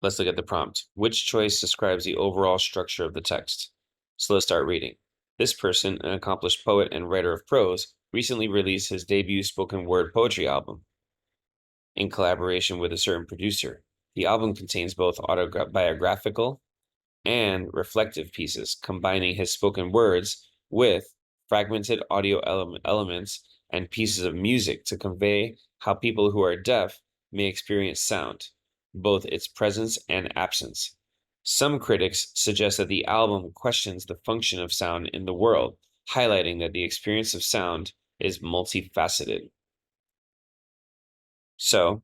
Let's look at the prompt. Which choice describes the overall structure of the text? So let's start reading. This person, an accomplished poet and writer of prose, recently released his debut spoken word poetry album in collaboration with a certain producer. The album contains both autobiographical and reflective pieces, combining his spoken words with fragmented audio elements and pieces of music to convey how people who are deaf may experience sound, both its presence and absence. Some critics suggest that the album questions the function of sound in the world, highlighting that the experience of sound is multifaceted. So,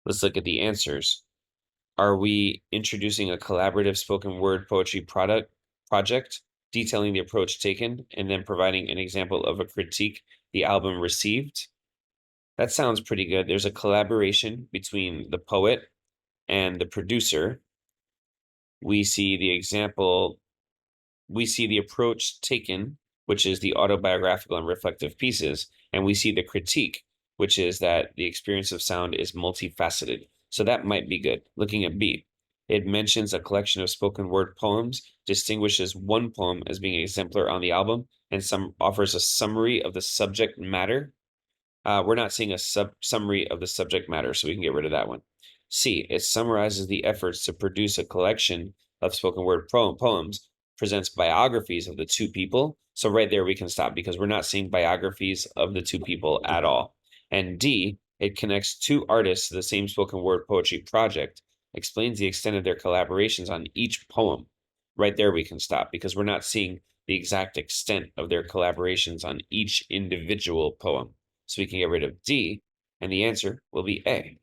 let's look at the answers. Are we introducing a collaborative spoken word poetry project, detailing the approach taken, and then providing an example of a critique the album received? That sounds pretty good. There's a collaboration between the poet and the producer. We see the example, we see the approach taken, which is the autobiographical and reflective pieces, and we see the critique, which is that the experience of sound is multifaceted. So that might be good. Looking at B, it mentions a collection of spoken word poems, distinguishes one poem as being exemplar on the album, and some offers a summary of the subject matter. We're not seeing a summary of the subject matter, so we can get rid of that one. C, it summarizes the efforts to produce a collection of spoken word poems, presents biographies of the two people. So right there we can stop because we're not seeing biographies of the two people at all. And D, it connects two artists to the same spoken word poetry project, explains the extent of their collaborations on each poem. Right there we can stop because we're not seeing the exact extent of their collaborations on each individual poem. So we can get rid of D, and the answer will be A.